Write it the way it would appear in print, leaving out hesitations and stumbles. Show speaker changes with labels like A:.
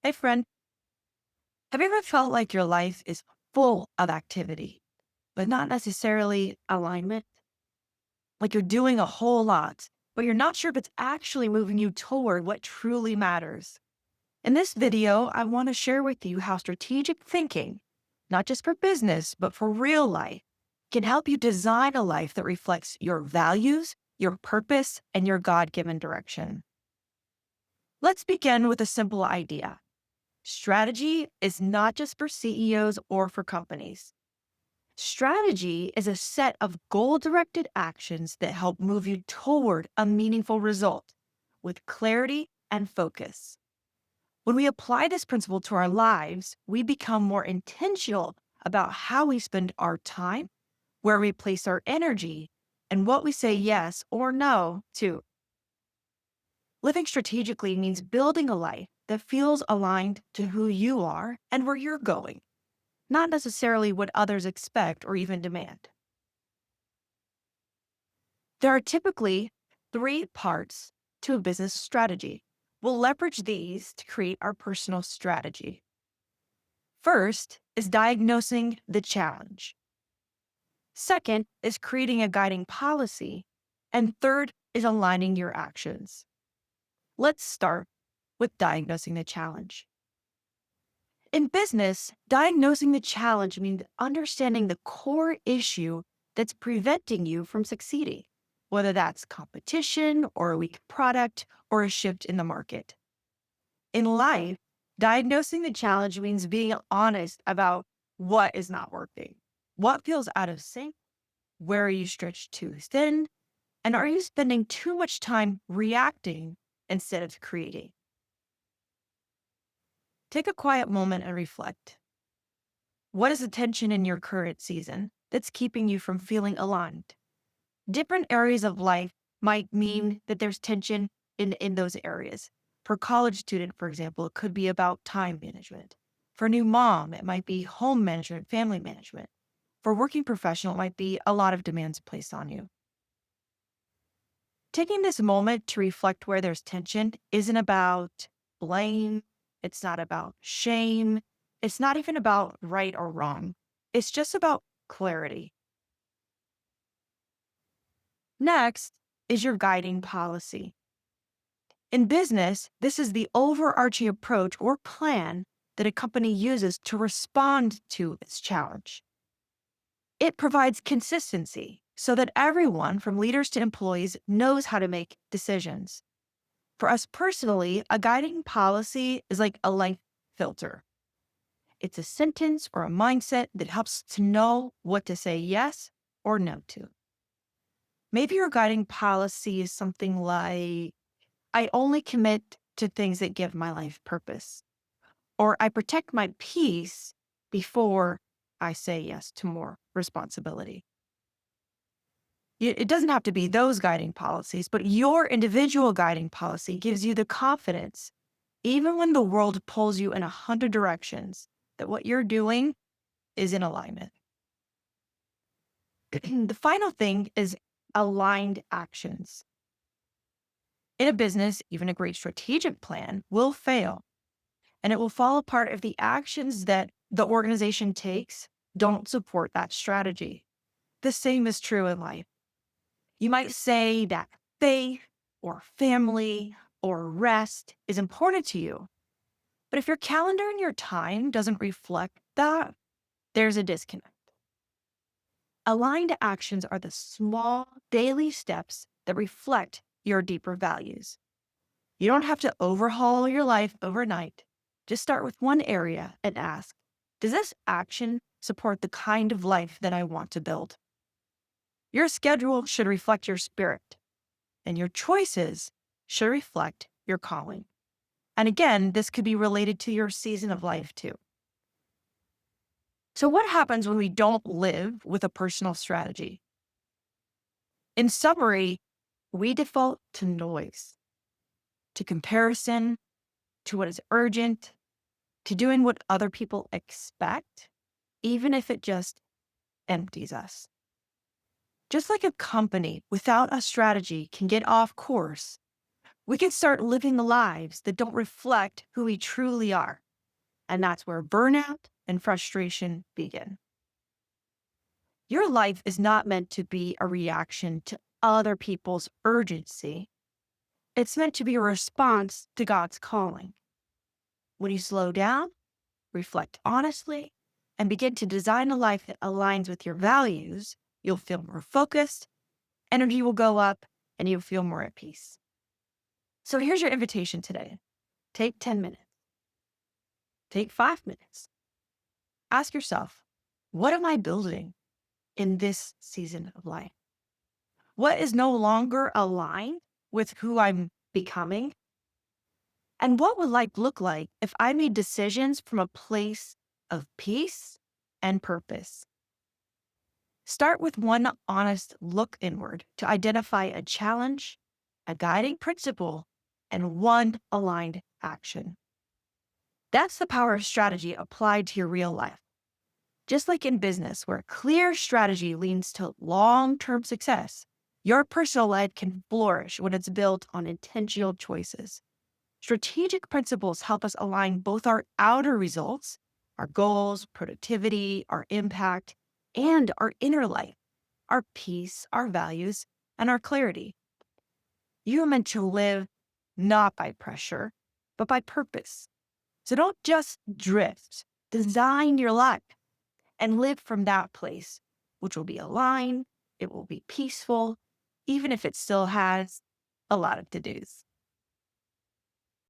A: Hey, friend, have you ever felt like your life is full of activity, but not necessarily alignment? Like you're doing a whole lot, but you're not sure if it's actually moving you toward what truly matters. In this video, I want to share with you how strategic thinking, not just for business, but for real life, can help you design a life that reflects your values, your purpose, and your God given direction. Let's begin with a simple idea. Strategy is not just for CEOs or for companies. Strategy is a set of goal directed actions that help move you toward a meaningful result with clarity and focus. When we apply this principle to our lives, we become more intentional about how we spend our time, where we place our energy, and what we say yes or no to. Living strategically means building a life that feels aligned to who you are and where you're going, not necessarily what others expect or even demand. There are typically three parts to a business strategy. We'll leverage these to create our personal strategy. First is diagnosing the challenge. Second is creating a guiding policy. And third is aligning your actions. Let's start with diagnosing the challenge. In business, diagnosing the challenge means understanding the core issue that's preventing you from succeeding, whether that's competition or a weak product or a shift in the market. In life, diagnosing the challenge means being honest about what is not working, what feels out of sync, where are you stretched too thin, and are you spending too much time reacting instead of creating? Take a quiet moment and reflect. What is the tension in your current season that's keeping you from feeling aligned? Different areas of life might mean that there's tension in those areas. For a college student, for example, it could be about time management. For a new mom, it might be home management, family management. For a working professional, it might be a lot of demands placed on you. Taking this moment to reflect where there's tension isn't about blame. It's not about shame. It's not even about right or wrong. It's just about clarity. Next is your guiding policy. In business, this is the overarching approach or plan that a company uses to respond to its challenge. It provides consistency so that everyone, from leaders to employees, knows how to make decisions. For us personally, a guiding policy is like a life filter. It's a sentence or a mindset that helps to know what to say yes or no to. Maybe your guiding policy is something like, I only commit to things that give my life purpose, or I protect my peace before I say yes to more responsibility. It doesn't have to be those guiding policies, but your individual guiding policy gives you the confidence, even when the world pulls you in 100 directions, that what you're doing is in alignment. The final thing is aligned actions. In a business, even a great strategic plan will fail, and it will fall apart if the actions that the organization takes don't support that strategy. The same is true in life. You might say that faith or family or rest is important to you, but if your calendar and your time doesn't reflect that, there's a disconnect. Aligned actions are the small daily steps that reflect your deeper values. You don't have to overhaul your life overnight. Just start with one area and ask, does this action support the kind of life that I want to build? Your schedule should reflect your spirit, and your choices should reflect your calling. And again, this could be related to your season of life too. So, what happens when we don't live with a personal strategy? In summary, we default to noise, to comparison, to what is urgent, to doing what other people expect, even if it just empties us. Just like a company without a strategy can get off course, we can start living the lives that don't reflect who we truly are. And that's where burnout and frustration begin. Your life is not meant to be a reaction to other people's urgency. It's meant to be a response to God's calling. When you slow down, reflect honestly, and begin to design a life that aligns with your values, you'll feel more focused, energy will go up, and you'll feel more at peace. So here's your invitation today. Take 10 minutes, take 5 minutes. Ask yourself, what am I building in this season of life? What is no longer aligned with who I'm becoming? And what would life look like if I made decisions from a place of peace and purpose? Start with one honest look inward to identify a challenge, a guiding principle, and one aligned action. That's the power of strategy applied to your real life. Just like in business, where clear strategy leads to long-term success, your personal life can flourish when it's built on intentional choices. Strategic principles help us align both our outer results, our goals, productivity, our impact, and our inner life, our peace, our values, and our clarity. You are meant to live not by pressure, but by purpose. So don't just drift. Design your life and live from that place, which will be aligned, it will be peaceful, even if it still has a lot of to-dos.